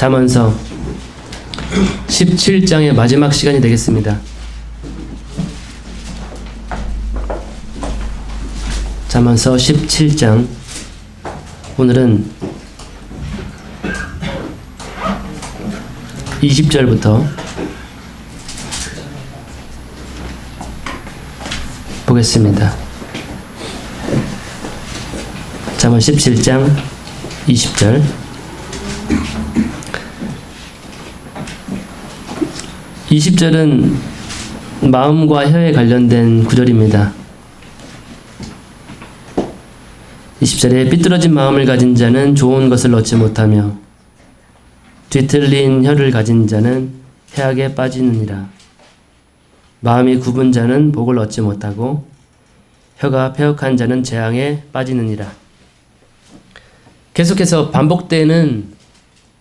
잠언서 17장의 마지막 시간이 되겠습니다. 잠언서 17장, 오늘은 20절부터 보겠습니다. 잠언 17장 20절. 20절은 마음과 혀에 관련된 구절입니다. 20절에 삐뚤어진 마음을 가진 자는 좋은 것을 얻지 못하며 뒤틀린 혀를 가진 자는 해악에 빠지느니라. 마음이 굽은 자는 복을 얻지 못하고 혀가 패역한 자는 재앙에 빠지느니라. 계속해서 반복되는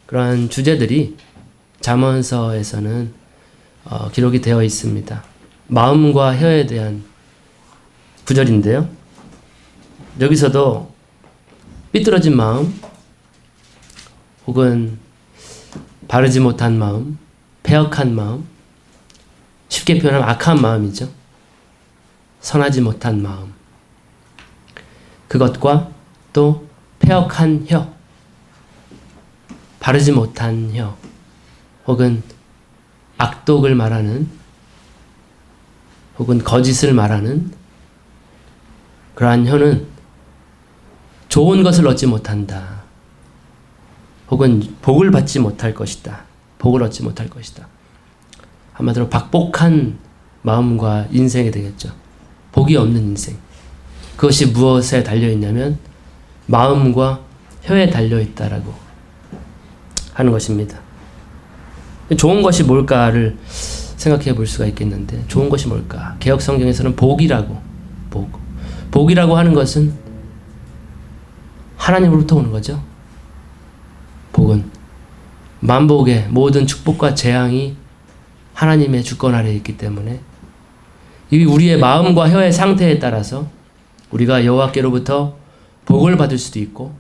그러한 주제들이 잠언서에서는 기록이 되어 있습니다. 마음과 혀에 대한 구절인데요. 여기서도 삐뚤어진 마음 혹은 바르지 못한 마음, 패역한 마음, 쉽게 표현하면 악한 마음이죠. 선하지 못한 마음, 그것과 또 패역한 혀, 바르지 못한 혀, 혹은 악독을 말하는 혹은 거짓을 말하는 그러한 혀는 좋은 것을 얻지 못한다. 혹은 복을 받지 못할 것이다. 복을 얻지 못할 것이다. 한마디로 박복한 마음과 인생이 되겠죠. 복이 없는 인생. 그것이 무엇에 달려있냐면 마음과 혀에 달려있다라고 하는 것입니다. 좋은 것이 뭘까를 생각해 볼 수가 있겠는데, 좋은 것이 뭘까? 개역 성경에서는 복이라고, 복이라고 하는 것은 하나님으로부터 오는 거죠. 복은 만복의 모든 축복과 재앙이 하나님의 주권 아래에 있기 때문에 이 우리의 마음과 혀의 상태에 따라서 우리가 여호와께로부터 복을 받을 수도 있고,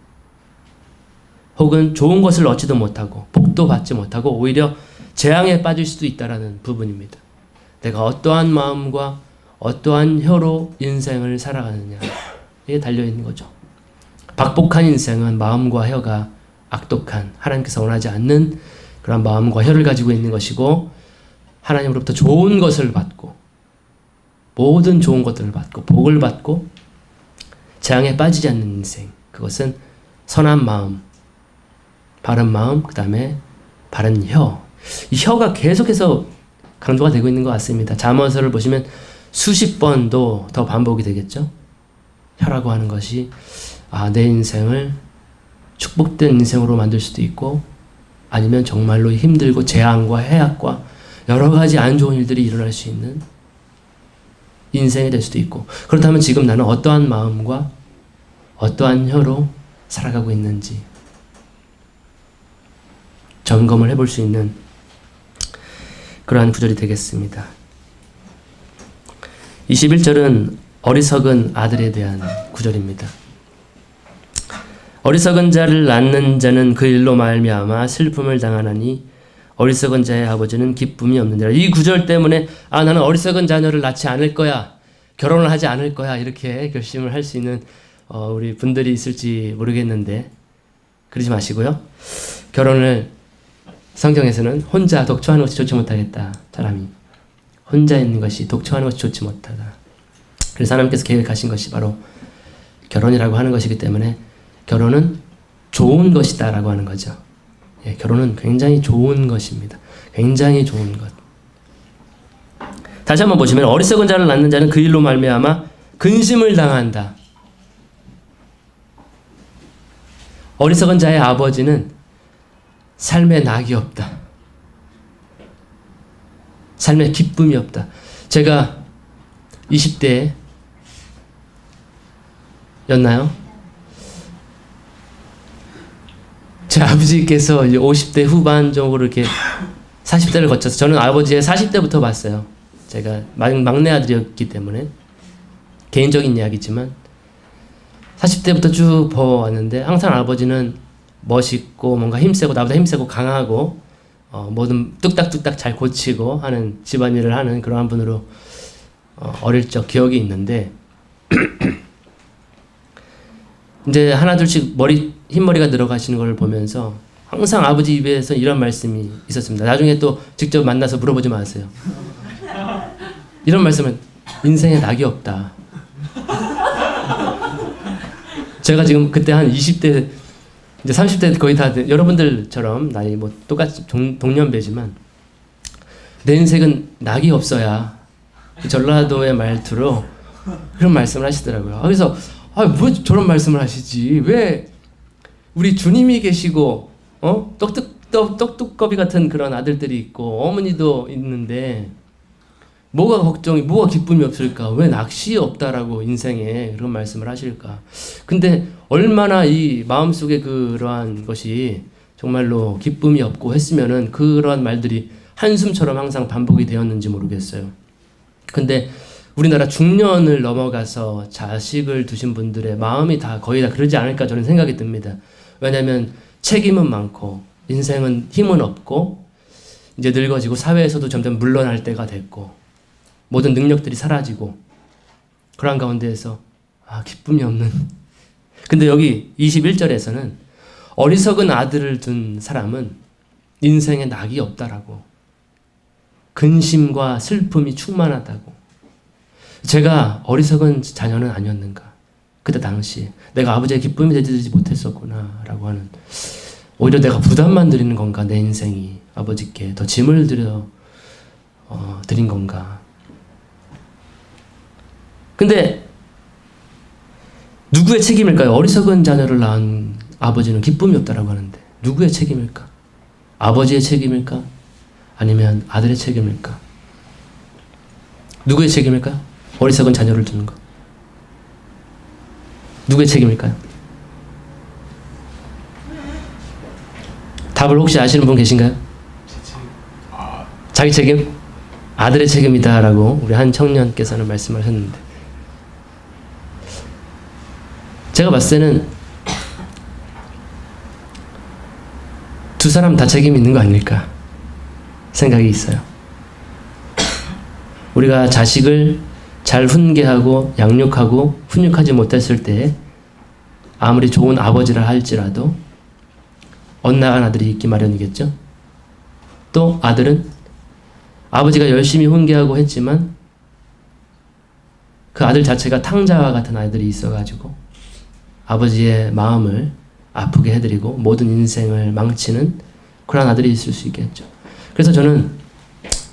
혹은 좋은 것을 얻지도 못하고 복도 받지 못하고 오히려 재앙에 빠질 수도 있다라는 부분입니다. 내가 어떠한 마음과 어떠한 혀로 인생을 살아가느냐에 달려있는 거죠. 박복한 인생은 마음과 혀가 악독한, 하나님께서 원하지 않는 그런 마음과 혀를 가지고 있는 것이고, 하나님으로부터 좋은 것을 받고 모든 좋은 것들을 받고 복을 받고 재앙에 빠지지 않는 인생, 그것은 선한 마음, 바른 마음, 그 다음에 바른 혀. 이 혀가 계속해서 강조가 되고 있는 것 같습니다. 잠언서를 보시면 수십 번도 더 반복이 되겠죠. 혀라고 하는 것이 내 인생을 축복된 인생으로 만들 수도 있고, 아니면 정말로 힘들고 재앙과 해악과 여러 가지 안 좋은 일들이 일어날 수 있는 인생이 될 수도 있고, 그렇다면 지금 나는 어떠한 마음과 어떠한 혀로 살아가고 있는지 점검을 해볼 수 있는 그러한 구절이 되겠습니다. 21절은 어리석은 아들에 대한 구절입니다. 어리석은 자를 낳는 자는 그 일로 말미암아 슬픔을 당하나니 어리석은 자의 아버지는 기쁨이 없느니라. 이 구절 때문에 나는 어리석은 자녀를 낳지 않을 거야, 결혼을 하지 않을 거야, 이렇게 결심을 할 수 있는 우리 분들이 있을지 모르겠는데, 그러지 마시고요. 결혼을 성경에서는 혼자 독초하는 것이 좋지 못하겠다. 사람이 혼자 있는 것이, 독초하는 것이 좋지 못하다. 그래서 하나님께서 계획하신 것이 바로 결혼이라고 하는 것이기 때문에 결혼은 좋은 것이다 라고 하는 거죠. 결혼은 굉장히 좋은 것입니다. 굉장히 좋은 것. 다시 한번 보시면 어리석은 자를 낳는 자는 그 일로 말미암아 근심을 당한다. 어리석은 자의 아버지는 삶에 낙이 없다. 삶에 기쁨이 없다. 제가 20대에 였나요? 제 아버지께서 이제 50대 후반 정도로 이렇게 40대를 거쳐서, 저는 아버지의 40대부터 봤어요. 제가 막내 아들이었기 때문에 개인적인 이야기지만 40대부터 쭉 봐왔는데, 항상 아버지는 멋있고 뭔가 힘세고 나보다 힘세고 강하고 뭐든 뚝딱뚝딱 잘 고치고 하는 집안일을 하는 그러한 분으로 어릴 적 기억이 있는데 이제 하나둘씩 흰머리가 늘어가시는 걸 보면서 항상 아버지 입에서 이런 말씀이 있었습니다. 나중에 또 직접 만나서 물어보지 마세요. 이런 말씀은 인생에 낙이 없다. 제가 지금 그때 한 20대 이제 30대 거의 다 여러분들처럼 나이 뭐 똑같이 동년배지만 내 인생은 낙이 없어야 전라도의 말투로 그런 말씀을 하시더라고요. 그래서 뭐 저런 말씀을 하시지? 왜 우리 주님이 계시고 떡두꺼비 같은 그런 아들들이 있고 어머니도 있는데 뭐가 걱정이 뭐가 기쁨이 없을까? 왜 낚시 없다라고 인생에 그런 말씀을 하실까? 근데 얼마나 이 마음속에 그러한 것이 정말로 기쁨이 없고 했으면은 그러한 말들이 한숨처럼 항상 반복이 되었는지 모르겠어요. 근데 우리나라 중년을 넘어가서 자식을 두신 분들의 마음이 거의 다 그러지 않을까 저는 생각이 듭니다. 왜냐하면 책임은 많고 인생은 힘은 없고 이제 늙어지고 사회에서도 점점 물러날 때가 됐고 모든 능력들이 사라지고 그러한 가운데에서 기쁨이 없는 근데 여기 21절에서는 어리석은 아들을 둔 사람은 인생에 낙이 없다라고 근심과 슬픔이 충만하다고 제가 어리석은 자녀는 아니었는가 그때 당시 내가 아버지의 기쁨이 되지 못했었구나 라고 하는 오히려 내가 부담만 드리는 건가 내 인생이 아버지께 더 짐을 드린 건가 근데 누구의 책임일까요? 어리석은 자녀를 낳은 아버지는 기쁨이 없다라고 하는데 누구의 책임일까? 아버지의 책임일까? 아니면 아들의 책임일까? 누구의 책임일까요? 어리석은 자녀를 두는 것. 누구의 책임일까요? 답을 혹시 아시는 분 계신가요? 자기 책임? 아들의 책임이다라고 우리 한 청년께서는 말씀하셨는데 제가 봤을 때는 두 사람 다 책임이 있는 거 아닐까 생각이 있어요. 우리가 자식을 잘 훈계하고 양육하고 훈육하지 못했을 때 아무리 좋은 아버지라 할지라도 엇나간 아들이 있기 마련이겠죠. 또 아들은 아버지가 열심히 훈계하고 했지만 그 아들 자체가 탕자와 같은 아이들이 있어가지고 아버지의 마음을 아프게 해드리고 모든 인생을 망치는 그런 아들이 있을 수 있겠죠. 그래서 저는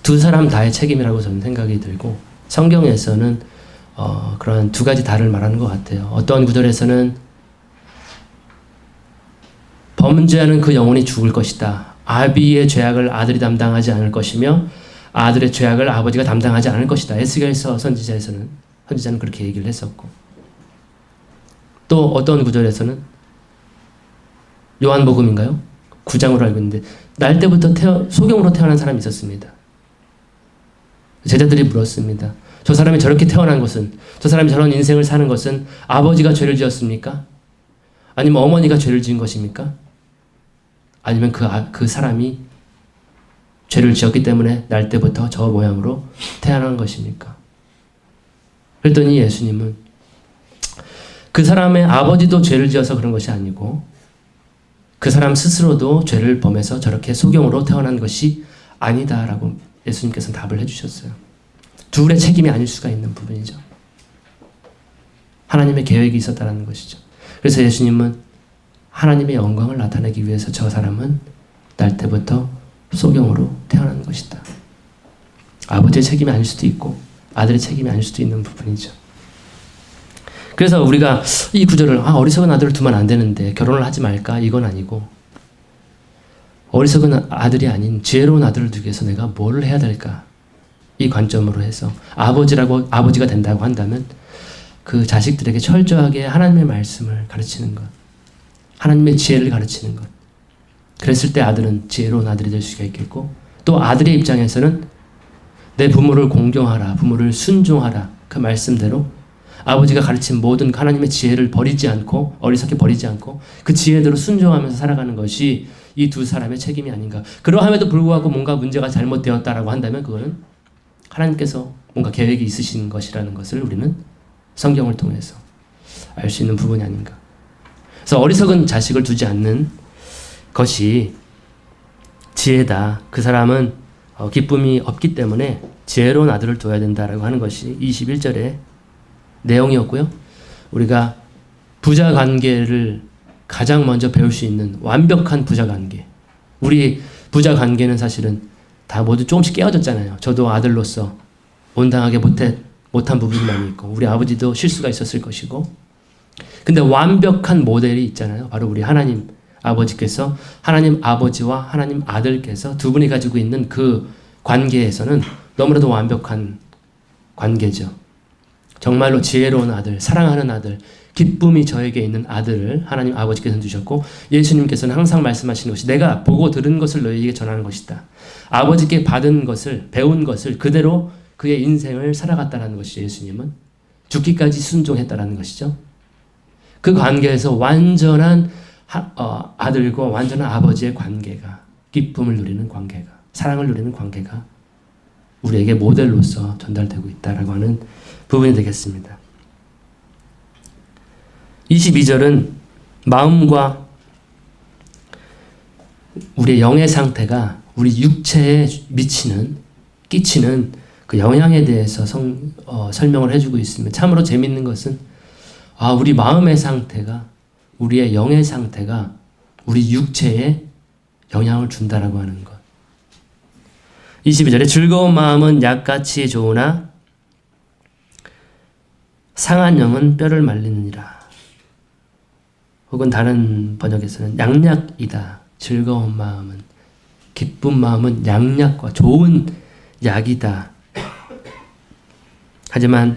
두 사람 다의 책임이라고 저는 생각이 들고 성경에서는 그런 두 가지 다를 말하는 것 같아요. 어떤 구절에서는 범죄하는 그 영혼이 죽을 것이다. 아비의 죄악을 아들이 담당하지 않을 것이며 아들의 죄악을 아버지가 담당하지 않을 것이다. 에스겔서 선지자는 그렇게 얘기를 했었고 또 어떤 구절에서는 요한복음인가요? 9장으로 알고 있는데 날 때부터 소경으로 태어난 사람이 있었습니다. 제자들이 물었습니다. 저 사람이 저렇게 태어난 것은 저 사람이 저런 인생을 사는 것은 아버지가 죄를 지었습니까? 아니면 어머니가 죄를 지은 것입니까? 아니면 그 사람이 죄를 지었기 때문에 날 때부터 저 모양으로 태어난 것입니까? 그랬더니 예수님은 그 사람의 아버지도 죄를 지어서 그런 것이 아니고 그 사람 스스로도 죄를 범해서 저렇게 소경으로 태어난 것이 아니다라고 예수님께서는 답을 해주셨어요. 둘의 책임이 아닐 수가 있는 부분이죠. 하나님의 계획이 있었다는 것이죠. 그래서 예수님은 하나님의 영광을 나타내기 위해서 저 사람은 날 때부터 소경으로 태어난 것이다. 아버지의 책임이 아닐 수도 있고 아들의 책임이 아닐 수도 있는 부분이죠. 그래서 우리가 이 구절을 어리석은 아들을 두면 안 되는데 결혼을 하지 말까? 이건 아니고 어리석은 아들이 아닌 지혜로운 아들을 두기 위해서 내가 뭘 해야 될까? 이 관점으로 해서 아버지가 된다고 한다면 그 자식들에게 철저하게 하나님의 말씀을 가르치는 것, 하나님의 지혜를 가르치는 것. 그랬을 때 아들은 지혜로운 아들이 될 수가 있겠고 또 아들의 입장에서는 내 부모를 공경하라, 부모를 순종하라 그 말씀대로 아버지가 가르친 모든 하나님의 지혜를 버리지 않고 어리석게 버리지 않고 그 지혜대로 순종하면서 살아가는 것이 이 두 사람의 책임이 아닌가. 그러함에도 불구하고 뭔가 문제가 잘못되었다라고 한다면 그거는 하나님께서 뭔가 계획이 있으신 것이라는 것을 우리는 성경을 통해서 알 수 있는 부분이 아닌가. 그래서 어리석은 자식을 두지 않는 것이 지혜다. 그 사람은 기쁨이 없기 때문에 지혜로운 아들을 둬야 된다라고 하는 것이 21절의 내용이었고요. 우리가 부자 관계를 가장 먼저 배울 수 있는 완벽한 부자 관계. 우리 부자 관계는 사실은 다 모두 조금씩 깨어졌잖아요. 저도 아들로서 온당하게 못한 부분이 많이 있고 우리 아버지도 실수가 있었을 것이고, 근데 완벽한 모델이 있잖아요. 바로 우리 하나님 아버지께서, 하나님 아버지와 하나님 아들께서 두 분이 가지고 있는 그 관계에서는 너무나도 완벽한 관계죠. 정말로 지혜로운 아들, 사랑하는 아들, 기쁨이 저에게 있는 아들을 하나님 아버지께서는 주셨고, 예수님께서는 항상 말씀하시는 것이 내가 보고 들은 것을 너희에게 전하는 것이다. 아버지께 받은 것을, 배운 것을 그대로 그의 인생을 살아갔다는 것이죠. 예수님은 죽기까지 순종했다는 것이죠. 그 관계에서 완전한 아들과 완전한 아버지의 관계가, 기쁨을 누리는 관계가, 사랑을 누리는 관계가 우리에게 모델로서 전달되고 있다라고 하는 부분이 되겠습니다. 22절은 마음과 우리의 영의 상태가 우리 육체에 끼치는 그 영향에 대해서 설명을 해주고 있습니다. 참으로 재밌는 것은 우리 마음의 상태가, 우리의 영의 상태가 우리 육체에 영향을 준다라고 하는 것. 22절에 즐거운 마음은 약같이 좋으나 상한 영은 뼈를 말리느니라. 혹은 다른 번역에서는 양약이다. 즐거운 마음은, 기쁜 마음은 양약과 좋은 약이다. 하지만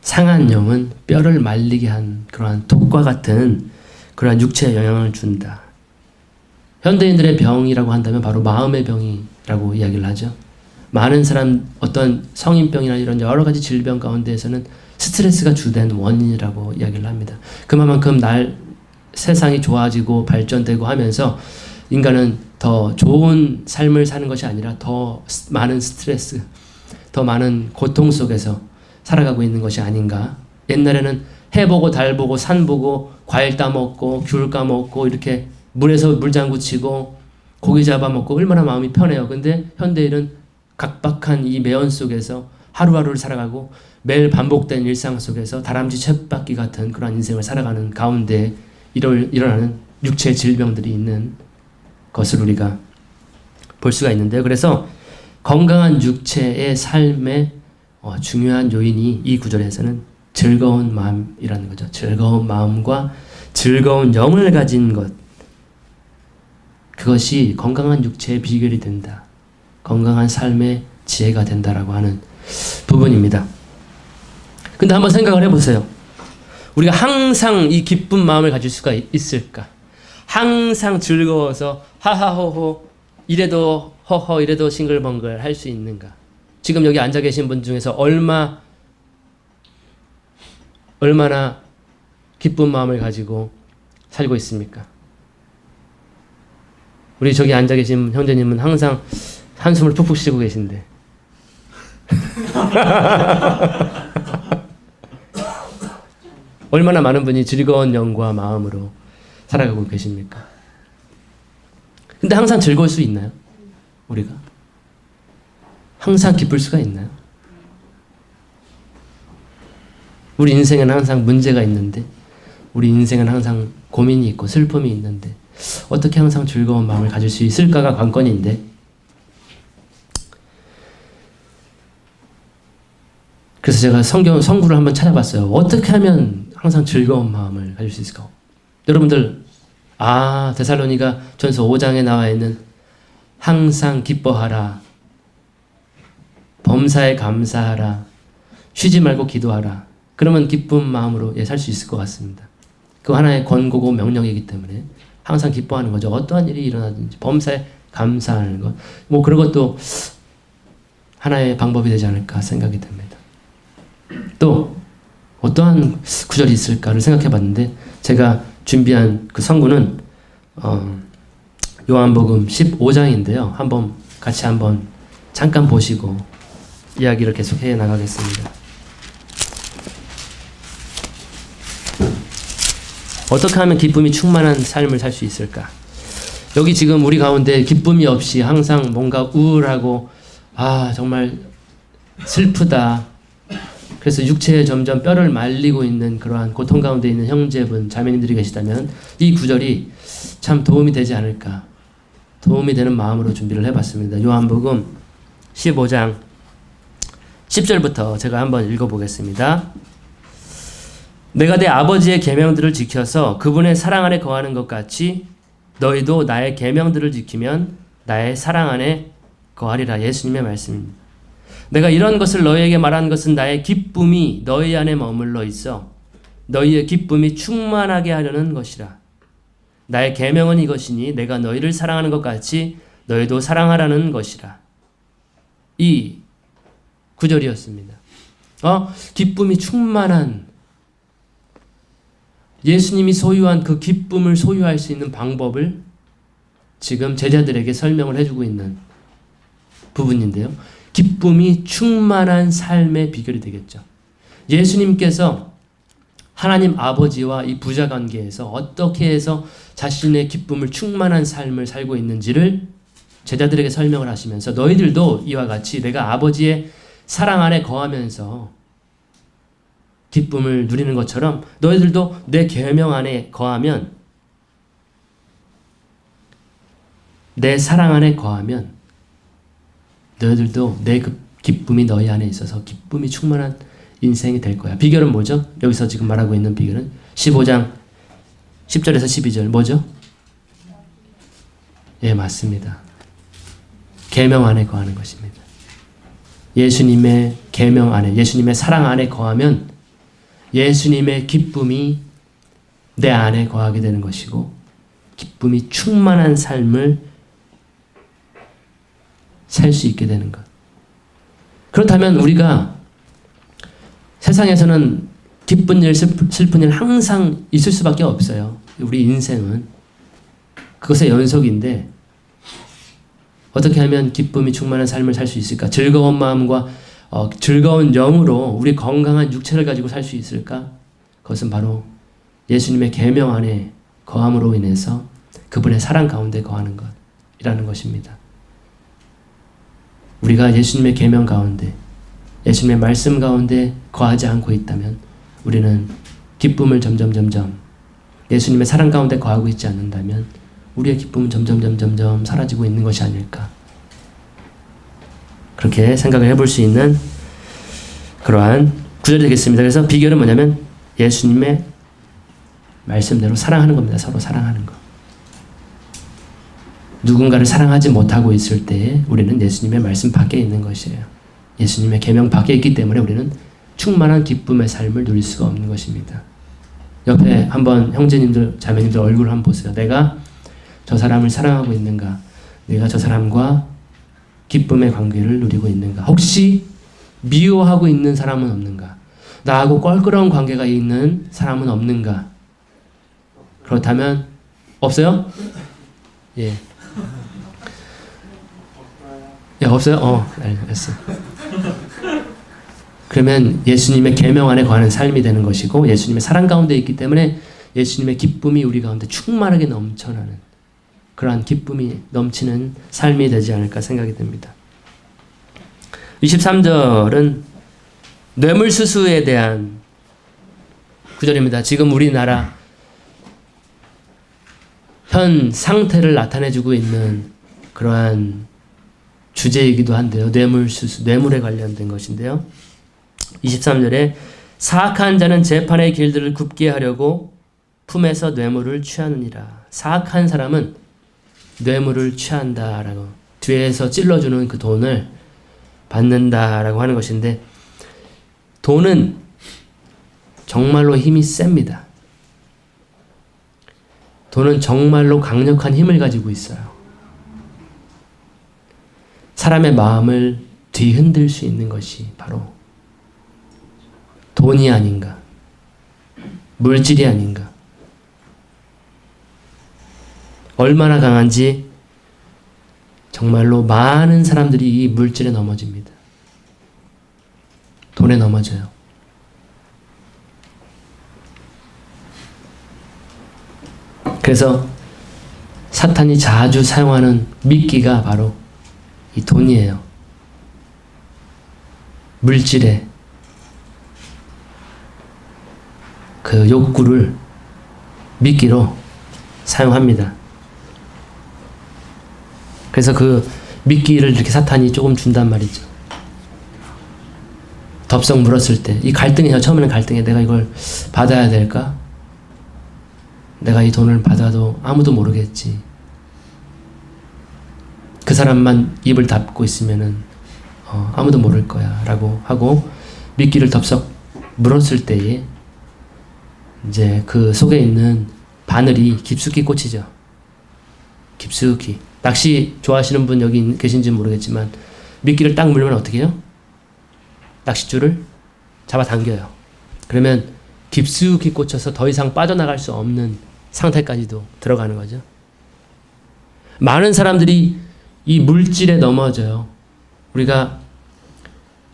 상한 영은 뼈를 말리게 한 그러한 독과 같은 그러한 육체에 영향을 준다. 현대인들의 병이라고 한다면 바로 마음의 병이라고 이야기를 하죠. 많은 사람, 어떤 성인병이나 이런 여러 가지 질병 가운데에서는 스트레스가 주된 원인이라고 이야기를 합니다. 그만큼 세상이 좋아지고 발전되고 하면서 인간은 더 좋은 삶을 사는 것이 아니라 더 많은 스트레스, 더 많은 고통 속에서 살아가고 있는 것이 아닌가. 옛날에는 해보고 달보고 산보고 과일 따먹고 귤 까먹고 이렇게 물에서 물장구 치고 고기 잡아먹고 얼마나 마음이 편해요. 근데 현대인은 각박한 이 매연 속에서 하루하루를 살아가고 매일 반복된 일상 속에서 다람쥐 쳇바퀴 같은 그런 인생을 살아가는 가운데 일어나는 육체 질병들이 있는 것을 우리가 볼 수가 있는데요. 그래서 건강한 육체의 삶의 중요한 요인이 이 구절에서는 즐거운 마음이라는 거죠. 즐거운 마음과 즐거운 영을 가진 것. 그것이 건강한 육체의 비결이 된다. 건강한 삶의 지혜가 된다라고 하는 부분입니다. 근데 한번 생각을 해보세요. 우리가 항상 이 기쁜 마음을 가질 수가 있을까? 항상 즐거워서 하하호호 이래도 허허 이래도 싱글벙글 할 수 있는가? 지금 여기 앉아 계신 분 중에서 얼마나 기쁜 마음을 가지고 살고 있습니까? 우리 저기 앉아 계신 형제님은 항상 한숨을 푹푹 쉬고 계신데 얼마나 많은 분이 즐거운 영과 마음으로 살아가고 계십니까? 근데 항상 즐거울 수 있나요? 우리가? 항상 기쁠 수가 있나요? 우리 인생에는 항상 문제가 있는데, 우리 인생은 항상 고민이 있고 슬픔이 있는데 어떻게 항상 즐거운 마음을 가질 수 있을까가 관건인데, 그래서 제가 성구를 한번 찾아봤어요. 어떻게 하면 항상 즐거운 마음을 가질 수 있을까? 여러분들 데살로니가 전서 5장에 나와 있는 항상 기뻐하라, 범사에 감사하라, 쉬지 말고 기도하라. 그러면 기쁜 마음으로 살 수 있을 것 같습니다. 그 하나의 권고고 명령이기 때문에 항상 기뻐하는 거죠. 어떠한 일이 일어나든지 범사에 감사하는 것. 그런 것도 하나의 방법이 되지 않을까 생각이 됩니다. 또 어떠한 구절이 있을까를 생각해 봤는데 제가 준비한 그 성구는 요한복음 15장인데요. 같이 한번 잠깐 보시고 이야기를 계속 해 나가겠습니다. 어떻게 하면 기쁨이 충만한 삶을 살 수 있을까? 여기 지금 우리 가운데 기쁨이 없이 항상 뭔가 우울하고 정말 슬프다. 그래서 육체에 점점 뼈를 말리고 있는 그러한 고통 가운데 있는 형제분, 자매님들이 계시다면 이 구절이 참 도움이 되지 않을까. 도움이 되는 마음으로 준비를 해봤습니다. 요한복음 15장 10절부터 제가 한번 읽어보겠습니다. 내가 내 아버지의 계명들을 지켜서 그분의 사랑 안에 거하는 것 같이 너희도 나의 계명들을 지키면 나의 사랑 안에 거하리라. 예수님의 말씀입니다. 내가 이런 것을 너희에게 말한 것은 나의 기쁨이 너희 안에 머물러 있어 너희의 기쁨이 충만하게 하려는 것이라. 나의 계명은 이것이니 내가 너희를 사랑하는 것 같이 너희도 사랑하라는 것이라. 이 구절이었습니다. 기쁨이 충만한 예수님이 소유한 그 기쁨을 소유할 수 있는 방법을 지금 제자들에게 설명을 해주고 있는 부분인데요. 기쁨이 충만한 삶의 비결이 되겠죠. 예수님께서 하나님 아버지와 이 부자 관계에서 어떻게 해서 자신의 기쁨을 충만한 삶을 살고 있는지를 제자들에게 설명을 하시면서 너희들도 이와 같이 내가 아버지의 사랑 안에 거하면서 기쁨을 누리는 것처럼 너희들도 내 계명 안에 거하면, 내 사랑 안에 거하면 너희들도 내 그 기쁨이 너희 안에 있어서 기쁨이 충만한 인생이 될 거야. 비결은 뭐죠? 여기서 지금 말하고 있는 비결은 15장 10절에서 12절 뭐죠? 예, 맞습니다. 계명 안에 거하는 것입니다. 예수님의 계명 안에, 예수님의 사랑 안에 거하면 예수님의 기쁨이 내 안에 거하게 되는 것이고 기쁨이 충만한 삶을 살 수 있게 되는 것. 그렇다면 우리가 세상에서는 기쁜 일, 슬픈 일 항상 있을 수밖에 없어요. 우리 인생은 그것의 연속인데 어떻게 하면 기쁨이 충만한 삶을 살 수 있을까? 즐거운 마음과 즐거운 영으로 우리 건강한 육체를 가지고 살 수 있을까? 그것은 바로 예수님의 계명 안에 거함으로 인해서 그분의 사랑 가운데 거하는 것이라는 것입니다. 우리가 예수님의 계명 가운데, 예수님의 말씀 가운데 거하지 않고 있다면 우리는 기쁨을 점점 예수님의 사랑 가운데 거하고 있지 않는다면 우리의 기쁨은 점점 사라지고 있는 것이 아닐까. 그렇게 생각을 해볼 수 있는 그러한 구절이 되겠습니다. 그래서 비결은 뭐냐면 예수님의 말씀대로 사랑하는 겁니다. 서로 사랑하는 것. 누군가를 사랑하지 못하고 있을 때에 우리는 예수님의 말씀 밖에 있는 것이에요. 예수님의 계명 밖에 있기 때문에 우리는 충만한 기쁨의 삶을 누릴 수가 없는 것입니다. 옆에 한번 형제님들, 자매님들 얼굴을 한번 보세요. 내가 저 사람을 사랑하고 있는가? 내가 저 사람과 기쁨의 관계를 누리고 있는가? 혹시 미워하고 있는 사람은 없는가? 나하고 껄끄러운 관계가 있는 사람은 없는가? 그렇다면 없어요? 예. 예, 없어요? 알겠어. 그러면 예수님의 계명 안에 거하는 삶이 되는 것이고 예수님의 사랑 가운데 있기 때문에 예수님의 기쁨이 우리 가운데 충만하게 넘쳐나는 그러한 기쁨이 넘치는 삶이 되지 않을까 생각이 듭니다. 23절은 뇌물수수에 대한 구절입니다. 지금 우리나라 현 상태를 나타내주고 있는 그러한 주제이기도 한데요. 뇌물수수, 뇌물에 관련된 것인데요. 23절에 사악한 자는 재판의 길들을 굽게 하려고 품에서 뇌물을 취하느니라. 사악한 사람은 뇌물을 취한다라고, 뒤에서 찔러주는 그 돈을 받는다라고 하는 것인데, 돈은 정말로 힘이 셉니다. 돈은 정말로 강력한 힘을 가지고 있어요. 사람의 마음을 뒤흔들 수 있는 것이 바로 돈이 아닌가. 물질이 아닌가. 얼마나 강한지 정말로 많은 사람들이 이 물질에 넘어집니다. 돈에 넘어져요. 그래서 사탄이 자주 사용하는 미끼가 바로 이 돈이에요. 물질의 그 욕구를 미끼로 사용합니다. 그래서 그 미끼를 이렇게 사탄이 조금 준단 말이죠. 덥석 물었을 때, 이 갈등이에요. 처음에는 갈등이에요. 내가 이걸 받아야 될까? 내가 이 돈을 받아도 아무도 모르겠지. 그 사람만 입을 닫고 있으면은 아무도 모를 거야 라고 하고 미끼를 덥석 물었을 때에 이제 그 속에 있는 바늘이 깊숙이 꽂히죠. 깊숙이. 낚시 좋아하시는 분 여기 계신지 모르겠지만 미끼를 딱 물면 어떻게 해요? 낚싯줄을 잡아당겨요. 그러면 깊숙이 꽂혀서 더 이상 빠져나갈 수 없는 상태까지도 들어가는 거죠. 많은 사람들이 이 물질에 넘어져요. 우리가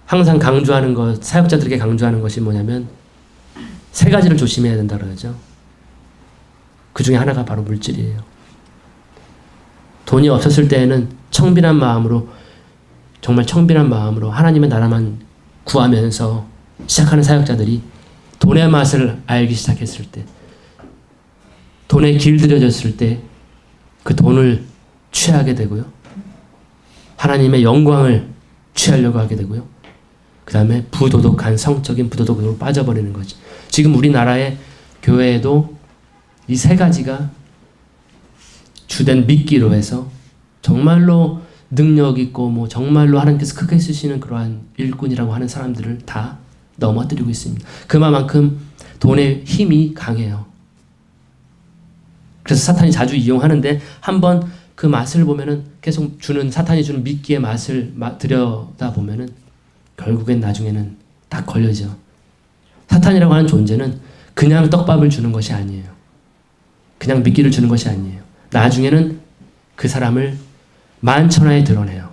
항상 강조하는 것, 사역자들에게 강조하는 것이 뭐냐면 세 가지를 조심해야 된다 그러죠. 그 중에 하나가 바로 물질이에요. 돈이 없었을 때에는 청빈한 마음으로, 정말 청빈한 마음으로 하나님의 나라만 구하면서 시작하는 사역자들이 돈의 맛을 알기 시작했을 때, 돈에 길들여졌을 때 그 돈을 취하게 되고요. 하나님의 영광을 취하려고 하게 되고요. 그 다음에 부도덕한 성적인 부도덕으로 빠져버리는 거지. 지금 우리나라의 교회에도 이 세 가지가 주된 미끼로 해서 정말로 능력 있고 뭐 정말로 하나님께서 크게 쓰시는 그러한 일꾼이라고 하는 사람들을 다 넘어뜨리고 있습니다. 그만큼 돈의 힘이 강해요. 그래서 사탄이 자주 이용하는데 한번 그 맛을 보면은 계속 주는, 사탄이 주는 미끼의 맛을 들여다 보면은 결국엔 나중에는 딱 걸려져. 사탄이라고 하는 존재는 그냥 떡밥을 주는 것이 아니에요. 그냥 미끼를 주는 것이 아니에요. 나중에는 그 사람을 만천하에 드러내요.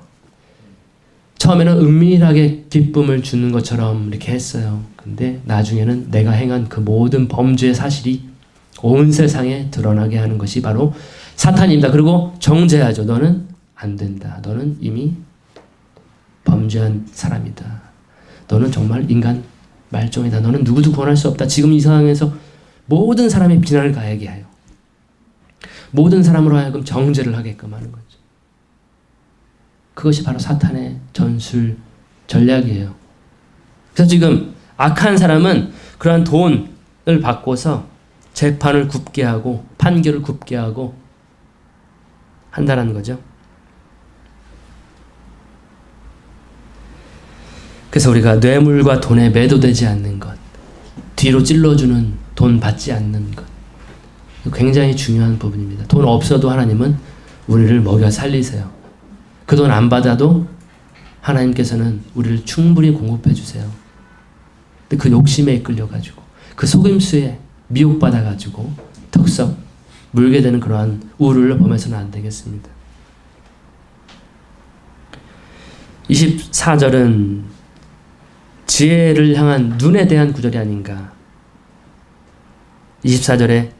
처음에는 은밀하게 기쁨을 주는 것처럼 이렇게 했어요. 근데 나중에는 내가 행한 그 모든 범죄의 사실이 온 세상에 드러나게 하는 것이 바로 사탄입니다. 그리고 정죄하죠. 너는 안 된다. 너는 이미 범죄한 사람이다. 너는 정말 인간 말종이다. 너는 누구도 구원할 수 없다. 지금 이 상황에서 모든 사람의 비난을 가하게 해요. 모든 사람으로 하여금 정죄를 하게끔 하는 거죠. 그것이 바로 사탄의 전술 전략이에요. 그래서 지금 악한 사람은 그러한 돈을 받고서 재판을 굽게 하고 판결을 굽게 하고 한다는 거죠. 그래서 우리가 뇌물과 돈에 매도되지 않는 것, 뒤로 찔러주는 돈 받지 않는 것, 굉장히 중요한 부분입니다. 돈 없어도 하나님은 우리를 먹여 살리세요. 그 돈 안 받아도 하나님께서는 우리를 충분히 공급해 주세요. 근데 그 욕심에 이끌려가지고 그 속임수에 미혹받아가지고 턱석 물게 되는 그러한 우를 범해서는 안 되겠습니다. 24절은 지혜를 향한 눈에 대한 구절이 아닌가. 24절에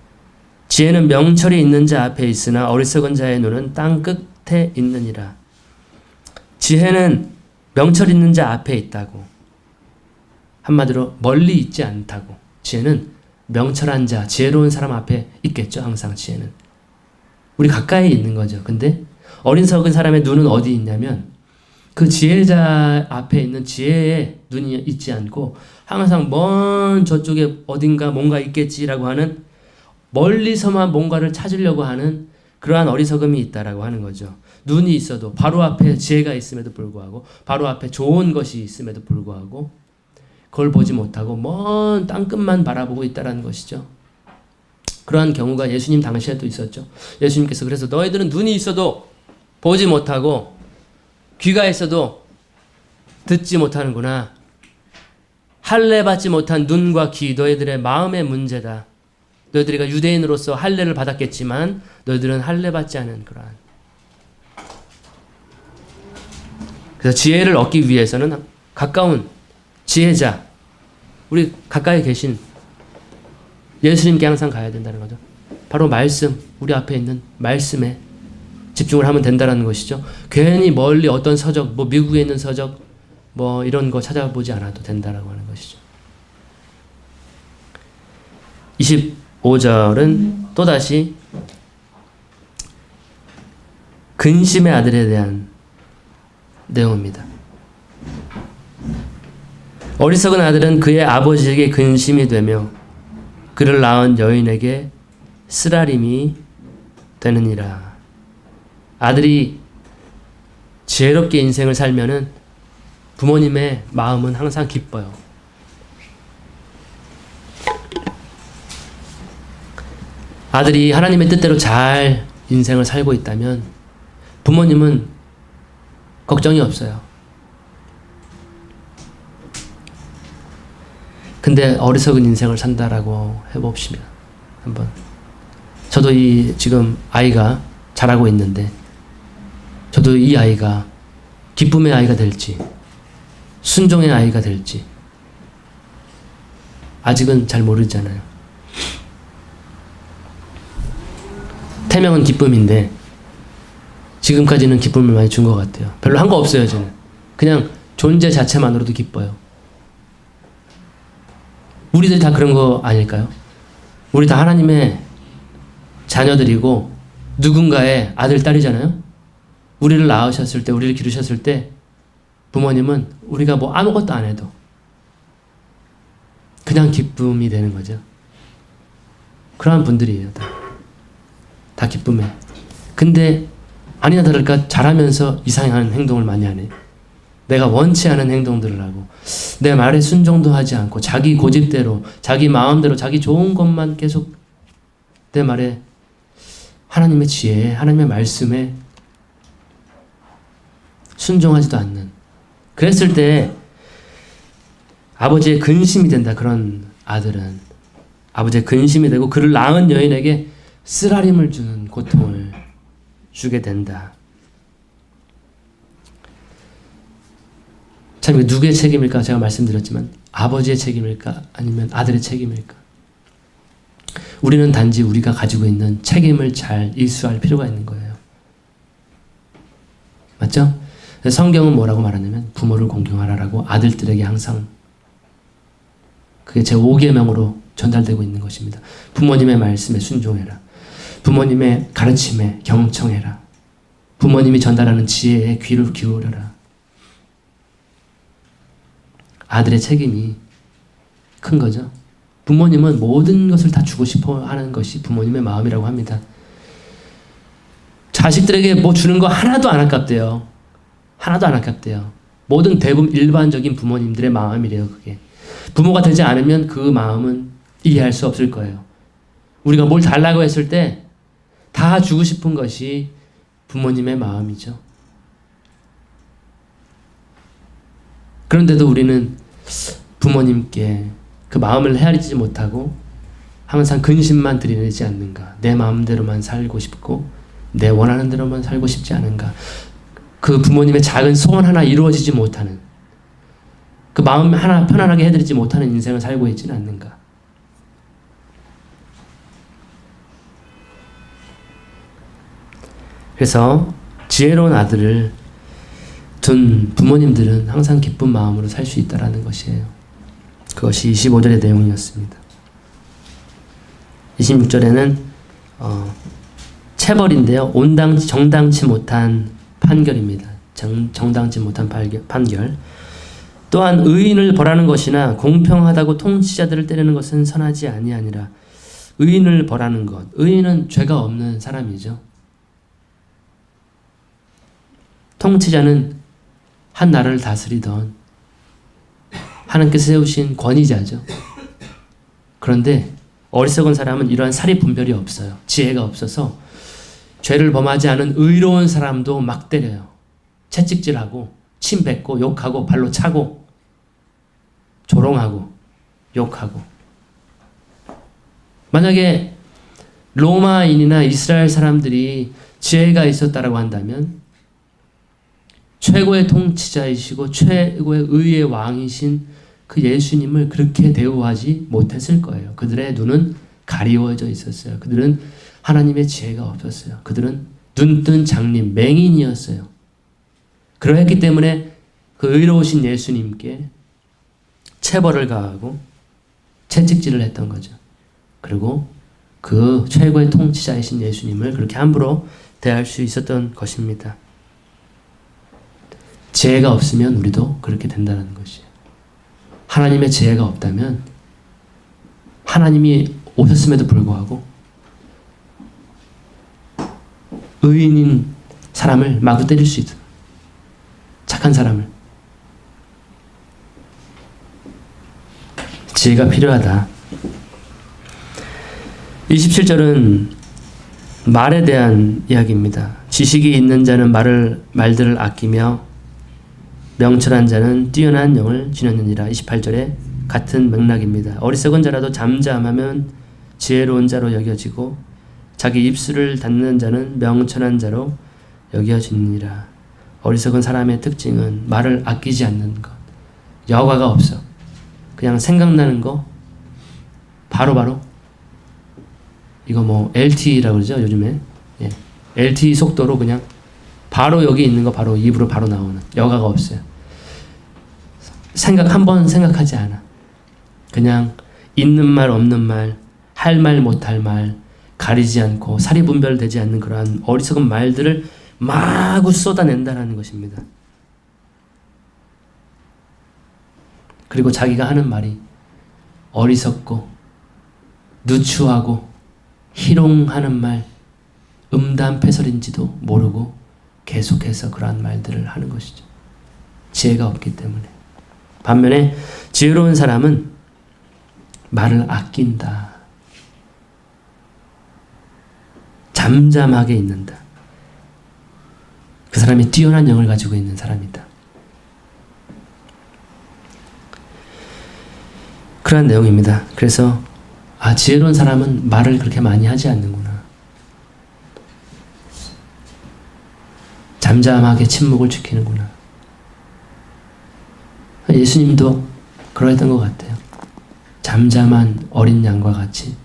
지혜는 명철이 있는 자 앞에 있으나 어리석은 자의 눈은 땅 끝에 있느니라. 지혜는 명철 있는 자 앞에 있다고. 한마디로 멀리 있지 않다고. 지혜는 명철한 자, 지혜로운 사람 앞에 있겠죠. 항상 지혜는. 우리 가까이 있는 거죠. 근데 어리석은 사람의 눈은 어디 있냐면 그 지혜자 앞에 있는 지혜의 눈이 있지 않고 항상 먼 저쪽에 어딘가 뭔가 있겠지라고 하는 멀리서만 뭔가를 찾으려고 하는 그러한 어리석음이 있다라고 하는 거죠. 눈이 있어도 바로 앞에 지혜가 있음에도 불구하고 바로 앞에 좋은 것이 있음에도 불구하고 그걸 보지 못하고 먼 땅끝만 바라보고 있다라는 것이죠. 그러한 경우가 예수님 당시에도 있었죠. 예수님께서 그래서 너희들은 눈이 있어도 보지 못하고 귀가 있어도 듣지 못하는구나. 할례 받지 못한 눈과 귀, 너희들의 마음의 문제다. 너희들이가 유대인으로서 할례를 받았겠지만 너희들은 할례 받지 않은 그러한. 그래서 지혜를 얻기 위해서는 가까운 지혜자, 우리 가까이 계신 예수님께 항상 가야 된다는 거죠. 바로 말씀, 우리 앞에 있는 말씀에 집중을 하면 된다는 것이죠. 괜히 멀리 어떤 서적, 뭐 미국에 있는 서적, 뭐 이런 거 찾아보지 않아도 된다라고 하는 것이죠. 25절은 또다시 근심의 아들에 대한 내용입니다. 어리석은 아들은 그의 아버지에게 근심이 되며 그를 낳은 여인에게 쓰라림이 되느니라. 아들이 지혜롭게 인생을 살면은 부모님의 마음은 항상 기뻐요. 아들이 하나님의 뜻대로 잘 인생을 살고 있다면 부모님은 걱정이 없어요. 근데 어리석은 인생을 산다라고 해봅시다. 한번. 저도 지금 아이가 자라고 있는데 저도 이 아이가 기쁨의 아이가 될지 순종의 아이가 될지 아직은 잘 모르잖아요. 태명은 기쁨인데 지금까지는 기쁨을 많이 준 것 같아요. 별로 한 거 없어요. 저는 그냥 존재 자체만으로도 기뻐요. 우리들 다 그런 거 아닐까요? 우리 다 하나님의 자녀들이고 누군가의 아들, 딸이잖아요. 우리를 낳으셨을 때, 우리를 기르셨을 때 부모님은 우리가 뭐 아무것도 안 해도 그냥 기쁨이 되는 거죠. 그러한 분들이에요. 다 기쁨에. 근데 아니나 다를까 자라면서 이상한 행동을 많이 하네. 내가 원치 않은 행동들을 하고 내 말에 순종도 하지 않고 자기 고집대로 자기 마음대로 자기 좋은 것만 계속 내 말에 하나님의 지혜에 하나님의 말씀에 순종하지도 않는. 그랬을 때 아버지의 근심이 된다. 그런 아들은 아버지의 근심이 되고 그를 낳은 여인에게 쓰라림을 주는 고통을 주게 된다. 참 이게 누구의 책임일까? 제가 말씀드렸지만 아버지의 책임일까? 아니면 아들의 책임일까? 우리는 단지 우리가 가지고 있는 책임을 잘 일수할 필요가 있는 거예요. 맞죠? 성경은 뭐라고 말하냐면 부모를 공경하라라고 아들들에게 항상 그게 제 5계명으로 전달되고 있는 것입니다. 부모님의 말씀에 순종해라. 부모님의 가르침에 경청해라. 부모님이 전달하는 지혜에 귀를 기울여라. 아들의 책임이 큰 거죠. 부모님은 모든 것을 다 주고 싶어 하는 것이 부모님의 마음이라고 합니다. 자식들에게 뭐 주는 거 하나도 안 아깝대요. 하나도 안 아깝대요. 모든 대부분 일반적인 부모님들의 마음이래요. 그게. 부모가 되지 않으면 그 마음은 이해할 수 없을 거예요. 우리가 뭘 달라고 했을 때 다 주고 싶은 것이 부모님의 마음이죠. 그런데도 우리는 부모님께 그 마음을 헤아리지 못하고 항상 근심만 들이내지 않는가. 내 마음대로만 살고 싶고 내 원하는 대로만 살고 싶지 않은가. 그 부모님의 작은 소원 하나 이루어지지 못하는, 그 마음 하나 편안하게 해드리지 못하는 인생을 살고 있지는 않는가. 그래서 지혜로운 아들을 둔 부모님들은 항상 기쁜 마음으로 살 수 있다는 것이에요. 그것이 25절의 내용이었습니다. 26절에는 체벌인데요. 정당치 못한 판결입니다. 정당치 못한 판결. 또한 의인을 벌하는 것이나 공평하다고 통치자들을 때리는 것은 선하지 아니하니라. 의인을 벌하는 것. 의인은 죄가 없는 사람이죠. 통치자는 한 나라를 다스리던 하나님께서 세우신 권위자죠. 그런데 어리석은 사람은 이러한 사리 분별이 없어요. 지혜가 없어서 죄를 범하지 않은 의로운 사람도 막 때려요. 채찍질하고 침 뱉고 욕하고 발로 차고 조롱하고 욕하고. 만약에 로마인이나 이스라엘 사람들이 지혜가 있었다라고 한다면 최고의 통치자이시고 최고의 의의 왕이신 그 예수님을 그렇게 대우하지 못했을 거예요. 그들의 눈은 가리워져 있었어요. 그들은 하나님의 지혜가 없었어요. 그들은 눈뜬 장님, 맹인이었어요. 그러했기 때문에 그 의로우신 예수님께 체벌을 가하고 채찍질을 했던 거죠. 그리고 그 최고의 통치자이신 예수님을 그렇게 함부로 대할 수 있었던 것입니다. 지혜가 없으면 우리도 그렇게 된다는 것이에요. 하나님의 지혜가 없다면 하나님이 오셨음에도 불구하고 의인인 사람을 마구 때릴 수 있어요. 착한 사람을. 지혜가 필요하다. 27절은 말에 대한 이야기입니다. 지식이 있는 자는 말들을 아끼며 명철한 자는 뛰어난 영을 지녔느니라. 28절에 같은 맥락입니다. 어리석은 자라도 잠잠하면 지혜로운 자로 여겨지고 자기 입술을 닫는 자는 명철한 자로 여겨지느니라. 어리석은 사람의 특징은 말을 아끼지 않는 것. 여과가 없어. 그냥 생각나는 거 바로바로 이거 뭐 LTE라고 그러죠 요즘에. 예. LTE 속도로 그냥 바로 여기 있는 거 바로 입으로 바로 나오는. 여과가 없어요. 한 번 생각하지 않아. 그냥 있는 말 없는 말, 할 말 못할 말, 가리지 않고 사리 분별되지 않는 그러한 어리석은 말들을 마구 쏟아낸다는 것입니다. 그리고 자기가 하는 말이 어리석고 누추하고 희롱하는 말, 음담패설인지도 모르고 계속해서 그러한 말들을 하는 것이죠. 지혜가 없기 때문에. 반면에 지혜로운 사람은 말을 아낀다. 잠잠하게 있는다. 그 사람이 뛰어난 영을 가지고 있는 사람이다. 그런 내용입니다. 그래서 지혜로운 사람은 말을 그렇게 많이 하지 않는구나. 잠잠하게 침묵을 지키는구나. 예수님도 그러했던 것 같아요. 잠잠한 어린 양과 같이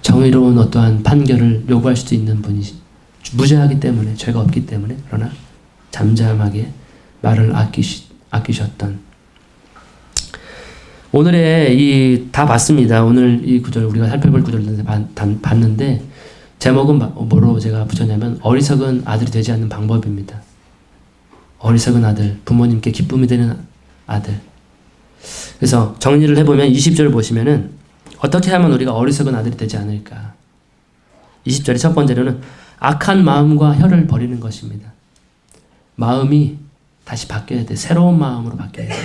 정의로운 어떠한 판결을 요구할 수도 있는 분이 무죄하기 때문에, 죄가 없기 때문에, 그러나 잠잠하게 말을 아끼셨던. 오늘의 다 봤습니다. 오늘 이 구절, 우리가 살펴볼 구절을 봤는데, 제목은 뭐로 제가 붙였냐면, 어리석은 아들이 되지 않는 방법입니다. 어리석은 아들, 부모님께 기쁨이 되는 아들. 그래서 정리를 해보면 20절 보시면은 어떻게 하면 우리가 어리석은 아들이 되지 않을까. 20절의 첫 번째로는 악한 마음과 혀를 버리는 것입니다. 마음이 다시 바뀌어야 돼요. 새로운 마음으로 바뀌어야 돼요.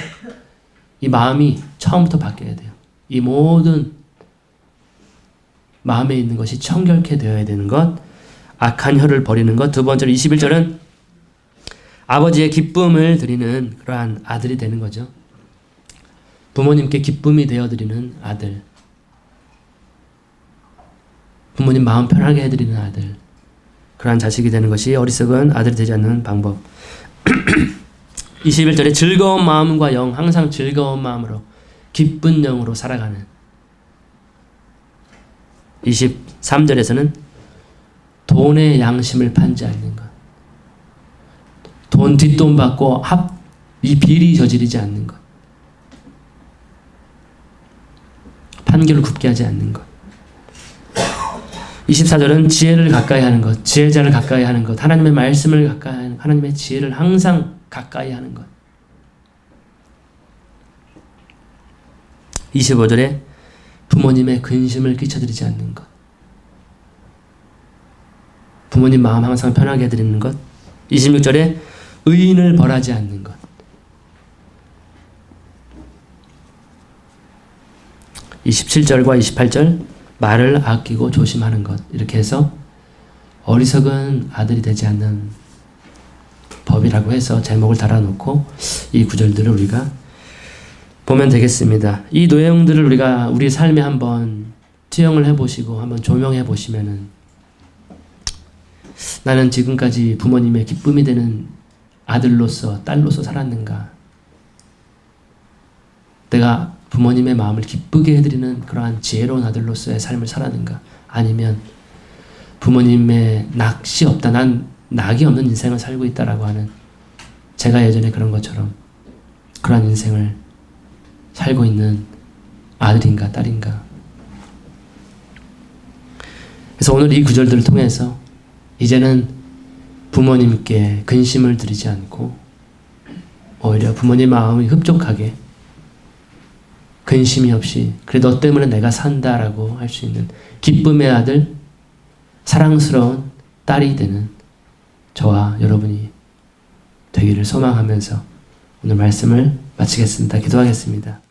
이 마음이 처음부터 바뀌어야 돼요. 이 모든 마음에 있는 것이 청결케 되어야 되는 것, 악한 혀를 버리는 것. 두 번째로 21절은 아버지의 기쁨을 드리는 그러한 아들이 되는 거죠. 부모님께 기쁨이 되어드리는 아들. 부모님 마음 편하게 해드리는 아들. 그러한 자식이 되는 것이 어리석은 아들이 되지 않는 방법. 21절에 즐거운 마음과 영, 항상 즐거운 마음으로 기쁜 영으로 살아가는. 23절에서는 돈의 양심을 판지 않는 것. 뒷돈 받고 이 비리 저지르지 않는 것. 판결을 굽게 하지 않는 것. 24절은 지혜를 가까이 하는 것, 지혜자를 가까이 하는 것, 하나님의 말씀을 가까이 하는 것, 하나님의 지혜를 항상 가까이 하는 것. 25절에 부모님의 근심을 끼쳐드리지 않는 것. 부모님 마음 항상 편하게 해드리는 것. 26절에 의인을 벌하지 않는 것. 27절과 28절 말을 아끼고 조심하는 것. 이렇게 해서 어리석은 아들이 되지 않는 법이라고 해서 제목을 달아놓고 이 구절들을 우리가 보면 되겠습니다. 이 내용들을 우리가 우리 삶에 한번 투영을 해보시고 한번 조명해 보시면은 나는 지금까지 부모님의 기쁨이 되는 아들로서 딸로서 살았는가? 내가 부모님의 마음을 기쁘게 해드리는 그러한 지혜로운 아들로서의 삶을 살았는가? 아니면 부모님의 낙이 없다. 난 낙이 없는 인생을 살고 있다라고 하는 제가 예전에 그런 것처럼 그러한 인생을 살고 있는 아들인가 딸인가. 그래서 오늘 이 구절들을 통해서 이제는 부모님께 근심을 드리지 않고 오히려 부모님 마음이 흡족하게 근심이 없이 그래 너 때문에 내가 산다라고 할 수 있는 기쁨의 아들, 사랑스러운 딸이 되는 저와 여러분이 되기를 소망하면서 오늘 말씀을 마치겠습니다. 기도하겠습니다.